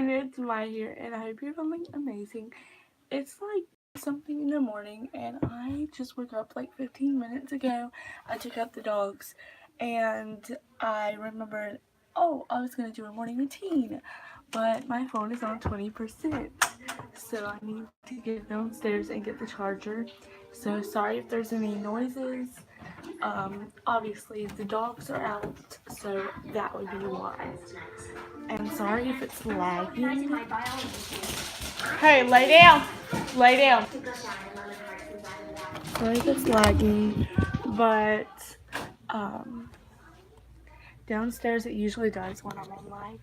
It's Mai here, and I hope you're feeling amazing. It's like something in the morning, and I just woke up like 15 minutes ago. I took out the dogs, and I remembered, oh, I was gonna do a morning routine, but my phone is on 20%, so I need to get downstairs and get the charger. So sorry if there's any noises. Obviously the dogs are out, so that would be why. And sorry if it's lagging. Hey, lay down. Lay down. Sorry if it's lagging, but um, downstairs it usually does when I'm on live.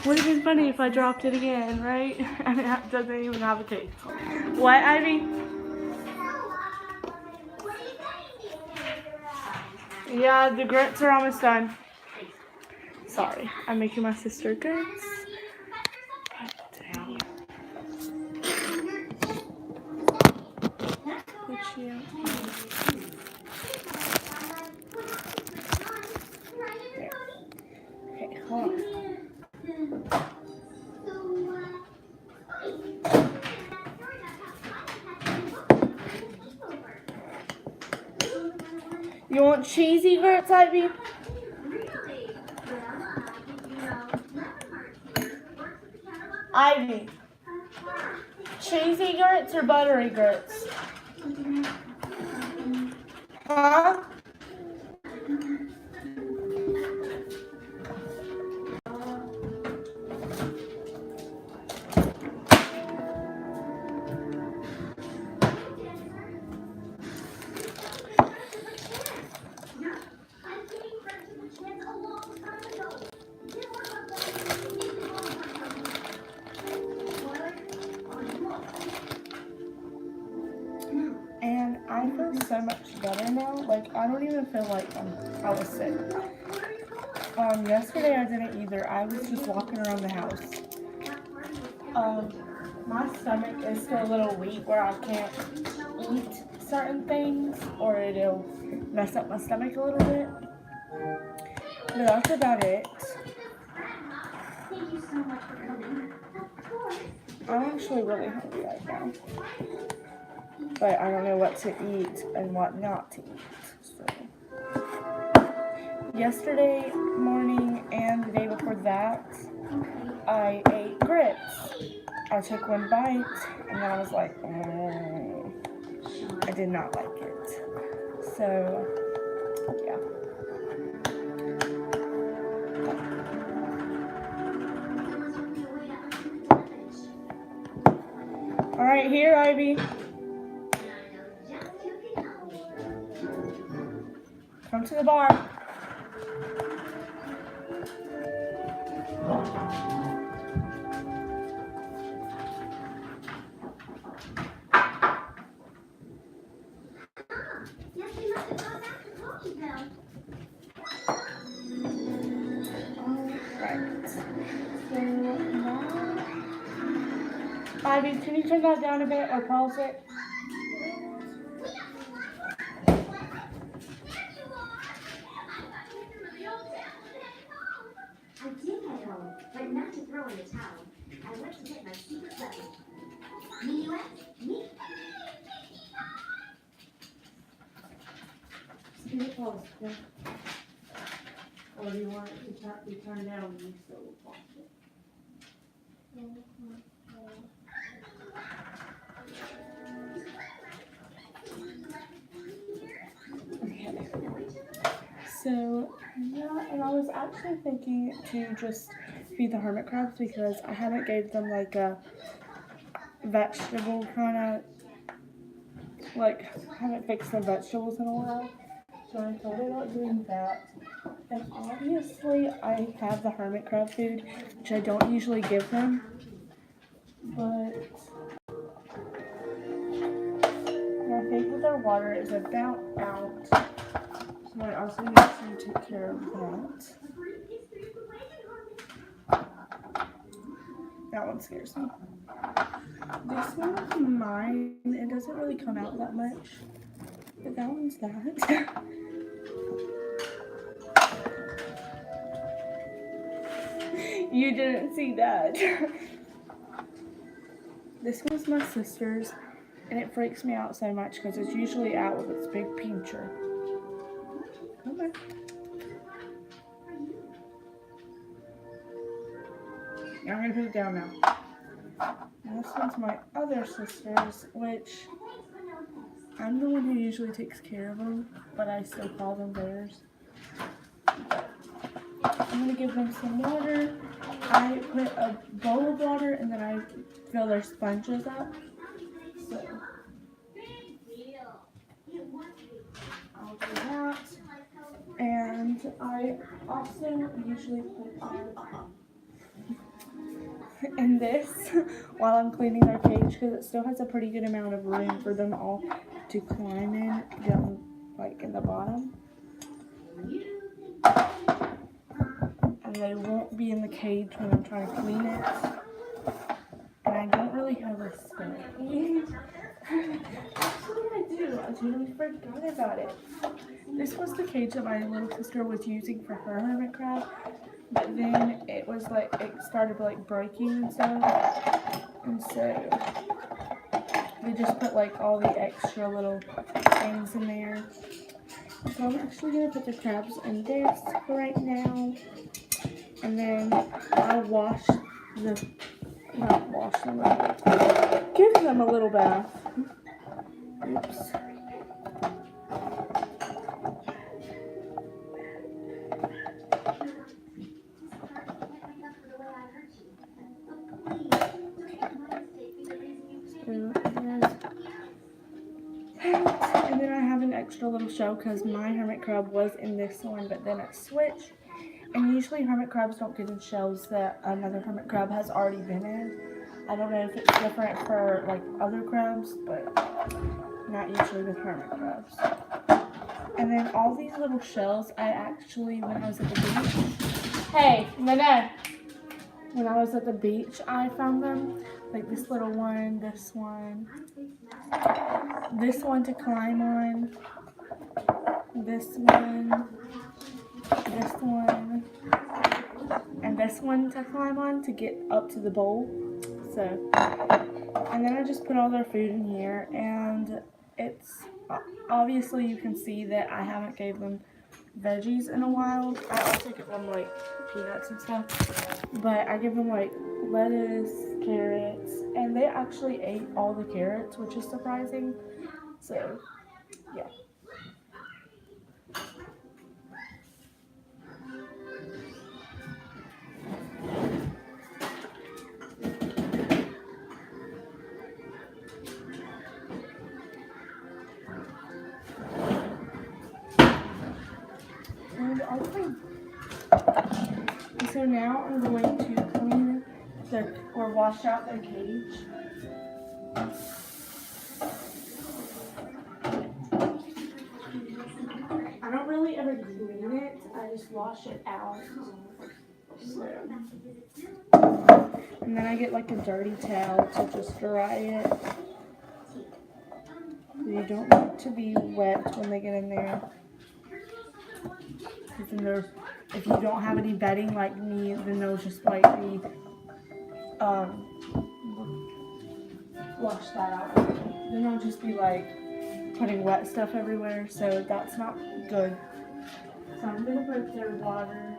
Would have been funny if I dropped it again, right? And it doesn't even have a case. What, Ivy? Yeah, the grits are almost done. Sorry, I'm making my sister grits. Okay, hold on. You want cheesy grits, Ivy? Ivy. Cheesy grits or buttery grits? Huh? And I feel so much better now. Like, I don't even feel like I was sick. Yesterday I didn't either. I was just walking around the house. My stomach is still a little weak where I can't eat certain things or it'll mess up my stomach a little bit. But that's about it. Thank you so much for coming. Of course. I'm actually really hungry right now. But I don't know what to eat and what not to eat. So yesterday morning and the day before that, I ate grits. I took one bite and then I was like, I did not like it. So, yeah. All right, here, Ivy. Come to the bar. Ivy, can you turn that down a bit or pause it? I did head home, but not to throw in the towel. I went to get my secret weapon. Minuet, me. Can you pause it? Or do you want it to be turned down and you still pause it? Okay. So, yeah, and I was actually thinking to just feed the hermit crabs because I haven't gave them like a vegetable kind of, like, haven't fixed their vegetables in a while. So I thought about doing that. And obviously I have the hermit crab food, which I don't usually give them. But I think that their water is about out. So I also need to take care of that. That one scares me. This one is mine. It doesn't really come out that much. But that one's that. You didn't see that. This one's my sister's, and it freaks me out so much because it's usually out with its big pincher. Come on. I'm going to put it down now. And this one's my other sister's, which I'm the one who usually takes care of them, but I still call them theirs. I'm going to give them some water. I put a bowl of water and then I fill their sponges up. So I'll do that. And I also usually put on in this while I'm cleaning their cage because it still has a pretty good amount of room for them all to climb in down like in the bottom. And they won't be in the cage when I'm trying to clean it. And I don't really have a spade. Actually, I do. I totally forgot about it. This was the cage that my little sister was using for her hermit crab. But then it was like, it started like breaking and stuff. And so they just put like all the extra little things in there. So I'm actually going to put the crabs in this right now. And then I'll wash them, not wash them, give them a little bath. Oops. And then I have an extra little shell because my hermit crab was in this one, but then it switched. And usually hermit crabs don't get in shells that another hermit crab has already been in. I don't know if it's different for like other crabs, but not usually with hermit crabs. And then all these little shells, I actually, when I was at the beach, hey, Nana, when I was at the beach, I found them. Like this little one, this one to climb on, this one, and this one to climb on to get up to the bowl. So, and then I just put all their food in here, and it's obviously you can see that I haven't gave them veggies in a while. I also give them like peanuts and stuff, but I give them like lettuce, carrots, and they actually ate all the carrots, which is surprising. So, yeah. And I'll clean. So now I'm going to clean or wash out their cage. I don't really ever clean it, I just wash it out. So. And then I get like a dirty towel to just dry it. You don't want it to be wet when they get in there. Because if you don't have any bedding like me, then they'll just like be wash that out. Then they'll just be like putting wet stuff everywhere, so that's not good. So I'm gonna put their water.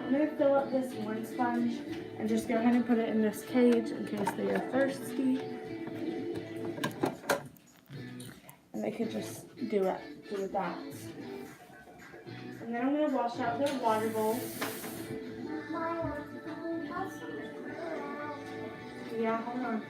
I'm gonna fill up this one sponge and just go ahead and put it in this cage in case they are thirsty. And they could just do it with that. And then I'm gonna wash out their water bowl. Yeah, hold on.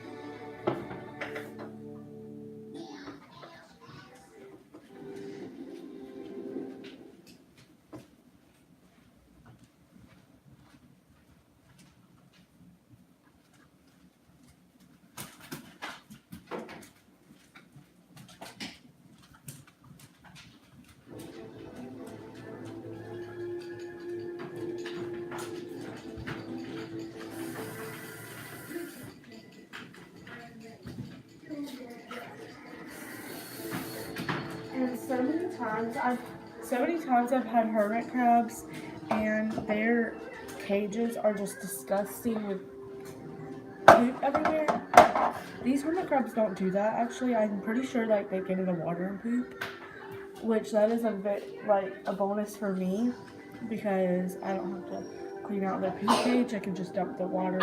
so many times I've had hermit crabs, and their cages are just disgusting with poop everywhere. These hermit crabs don't do that. Actually, I'm pretty sure like they get in the water and poop, which that is a bit like a bonus for me because I don't have to clean out their poop cage. I can just dump the water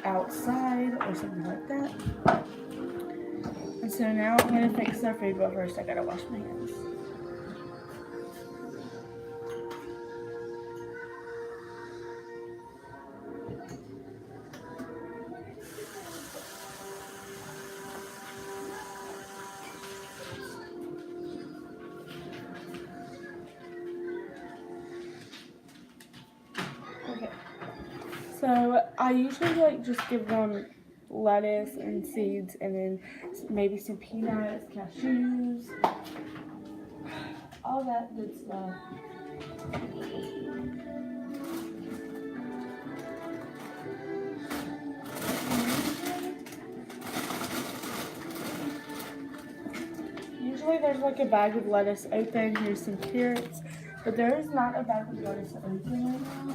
outside or something like that. And so now I'm gonna fix their food, but first I gotta wash my hands. Okay. So I usually like just give them lettuce and seeds and then maybe some peanuts, cashews, all that good stuff. Usually there's like a bag of lettuce open, here's some carrots, but there is not a bag of lettuce open right now.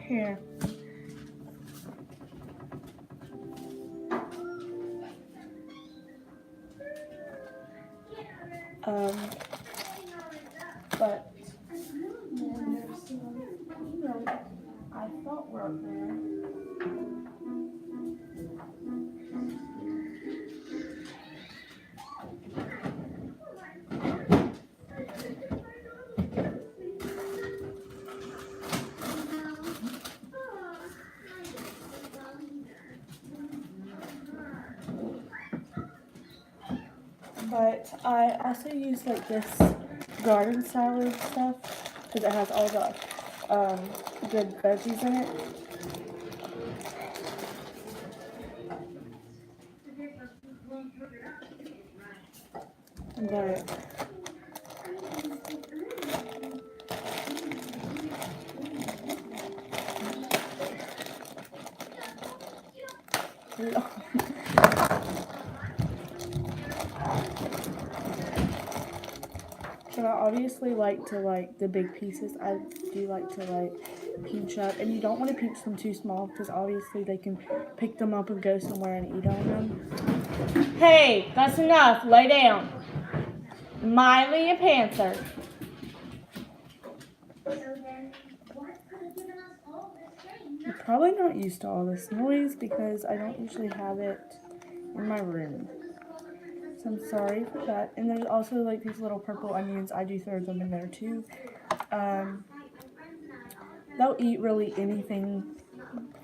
Here. But there's some, I thought were up there. But I also use like this garden salad stuff because it has all the good veggies in it. But but I obviously like to like the big pieces. I do like to like pinch up, and you don't want to pinch them too small because obviously they can pick them up and go somewhere and eat on them. Hey, that's enough. Lay down. Miley and Panther. You're probably not used to all this noise because I don't usually have it in my room. So I'm sorry for that. And there's also like these little purple onions. I do throw them in there too. They'll eat really anything,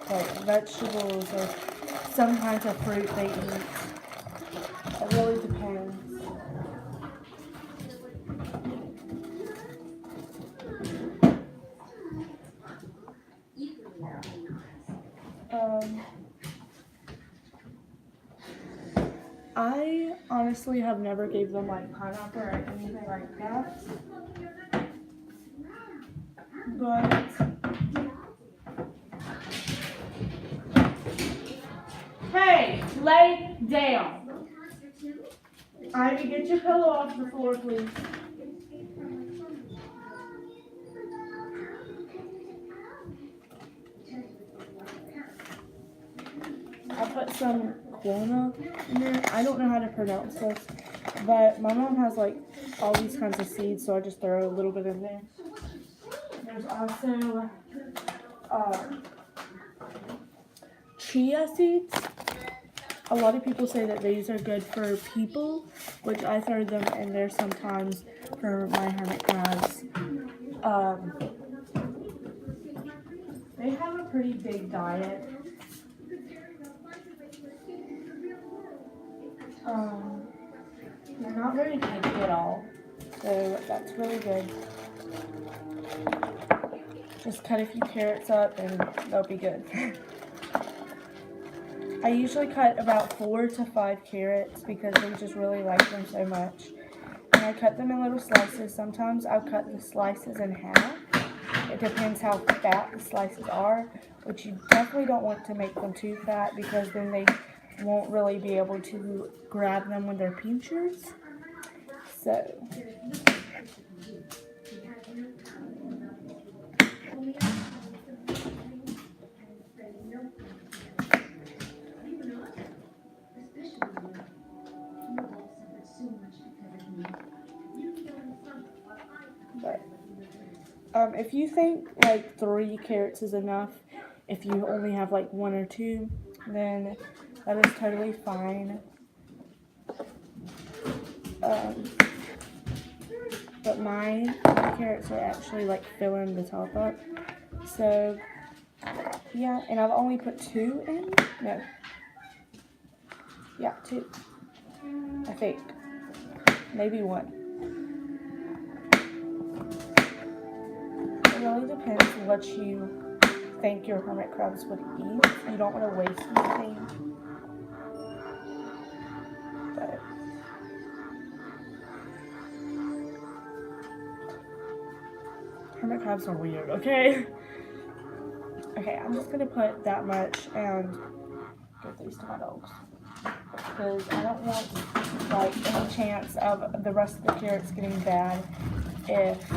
like vegetables or some kinds of fruit they eat. It really depends. I honestly have never gave them like pineapple or anything like that. But hey, lay down. Ivy, get your pillow off the floor, please. I put some quinoa in there. I don't know how to pronounce this, but my mom has like all these kinds of seeds, so I just throw a little bit in there. There's also chia seeds. A lot of people say that these are good for people, which I throw them in there sometimes for my hermit crabs. They have a pretty big diet. They're not very picky at all, so that's really good. Just cut a few carrots up and they'll be good. I usually cut about 4 to 5 carrots because they just really like them so much. And I cut them in little slices. Sometimes I'll cut the slices in half. It depends how fat the slices are, which you definitely don't want to make them too fat because then they won't really be able to grab them with their pinchers. So but if you think like 3 carrots is enough, if you only have like 1 or 2, then that is totally fine. But my carrots are actually like filling the top up. So yeah, and I've only put 2 in. No. Yeah, 2. I think. Maybe 1. It really depends what you think your hermit crabs would eat. You don't want to waste anything. But hermit crabs are weird, okay? Okay, I'm just gonna put that much and give these to my dogs. Because I don't want like any chance of the rest of the carrots getting bad if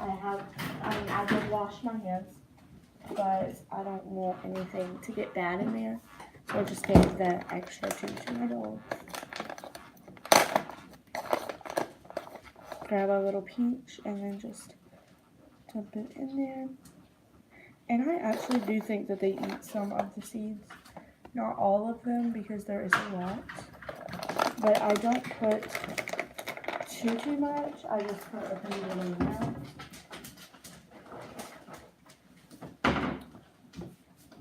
I will wash my hands, but I don't want anything to get bad in there. So I just gave the extra 2 to my dog. Grab a little peach and then just dump it in there. And I actually do think that they eat some of the seeds. Not all of them because there is a lot. But I don't put too much. I just put a pretty little amount.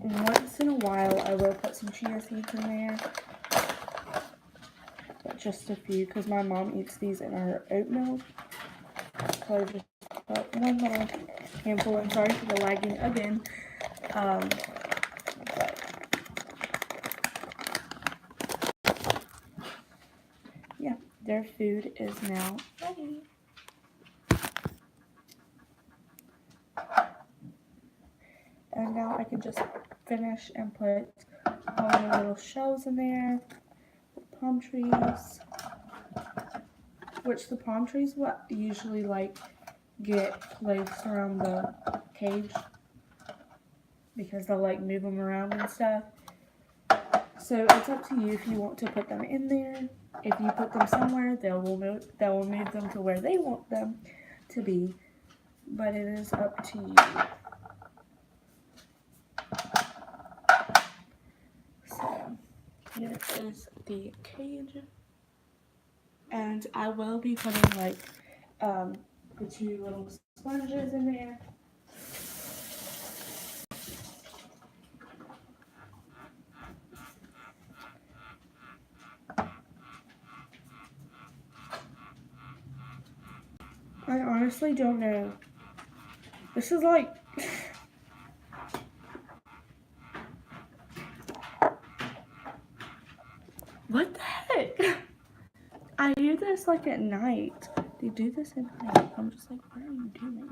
And once in a while I will put some chia seeds in there. But just a few because my mom eats these in her oatmeal. So I just put 1 little handful. I'm sorry for the lagging again. But yeah, their food is now ready. And now I can just finish and put all the little shells in there. Palm trees. Which the palm trees will usually like get placed around the cage. Because they'll like move them around and stuff. So it's up to you if you want to put them in there. If you put them somewhere, they will move them to where they want them to be. But it is up to you. So here is the cage. And I will be putting like the 2 little sponges in there. I honestly don't know. This is like what the heck? I do this like at night. They do this at night. I'm just like, what are you doing?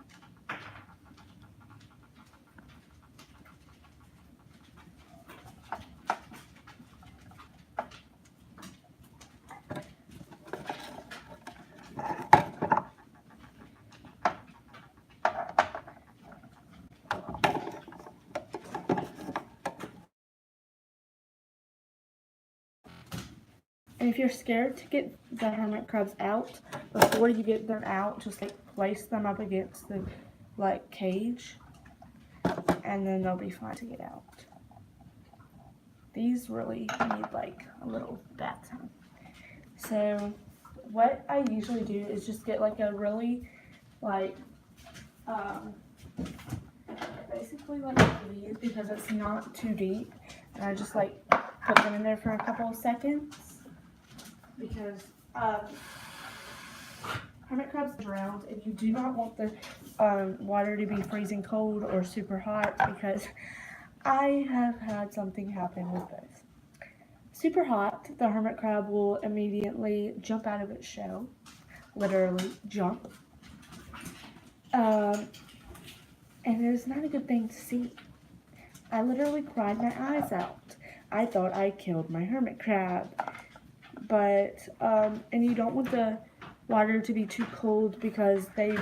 And if you're scared to get the hermit crabs out, before you get them out, just like place them up against the like cage and then they'll be fine to get out. These really need like a little bath time. So what I usually do is just get like a really like basically like these because it's not too deep, and I just like put them in there for a couple of seconds because hermit crabs drown, and you do not want the water to be freezing cold or super hot because I have had something happen with both. Super hot, the hermit crab will immediately jump out of its shell, literally jump. And it is not a good thing to see. I literally cried my eyes out. I thought I killed my hermit crab. But, and you don't want the water to be too cold because I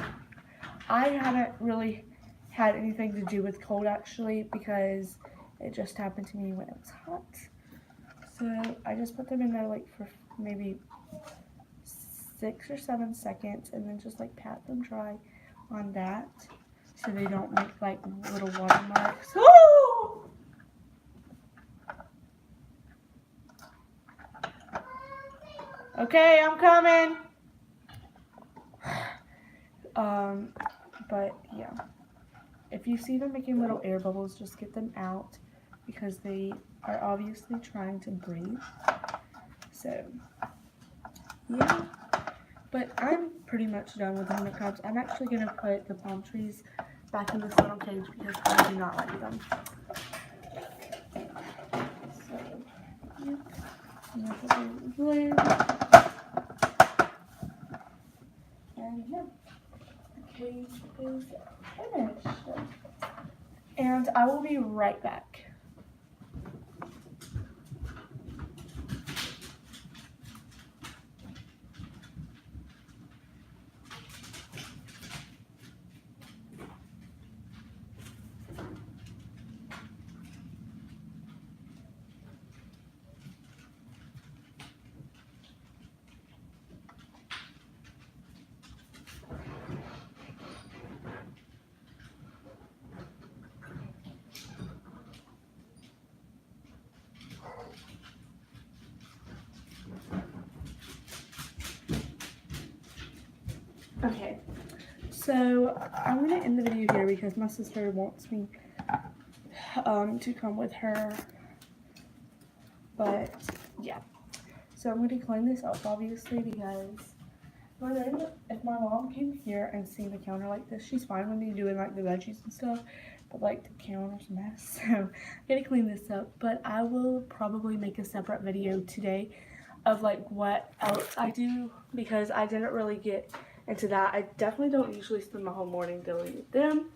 haven't really had anything to do with cold actually because it just happened to me when it was hot. So I just put them in there like for maybe 6 or 7 seconds and then just like pat them dry on that so they don't make like little watermarks. Oh! Okay, I'm coming. But yeah, if you see them making little air bubbles, just get them out because they are obviously trying to breathe. So yeah, but I'm pretty much done with the hermit crabs. I'm actually gonna put the palm trees back in this little cage because I do not like them. So yeah, I'm gonna put the lid. And yeah, the cage is finished. And I will be right back. Okay, so I'm gonna end the video here because my sister wants me to come with her, but yeah. So I'm gonna clean this up obviously because if my mom came here and seen the counter like this, she's fine with me doing like the veggies and stuff, but like the counter's a mess, so I'm gonna clean this up. But I will probably make a separate video today of like what else I do because I didn't really get into that. I definitely don't usually spend my whole morning dealing with them.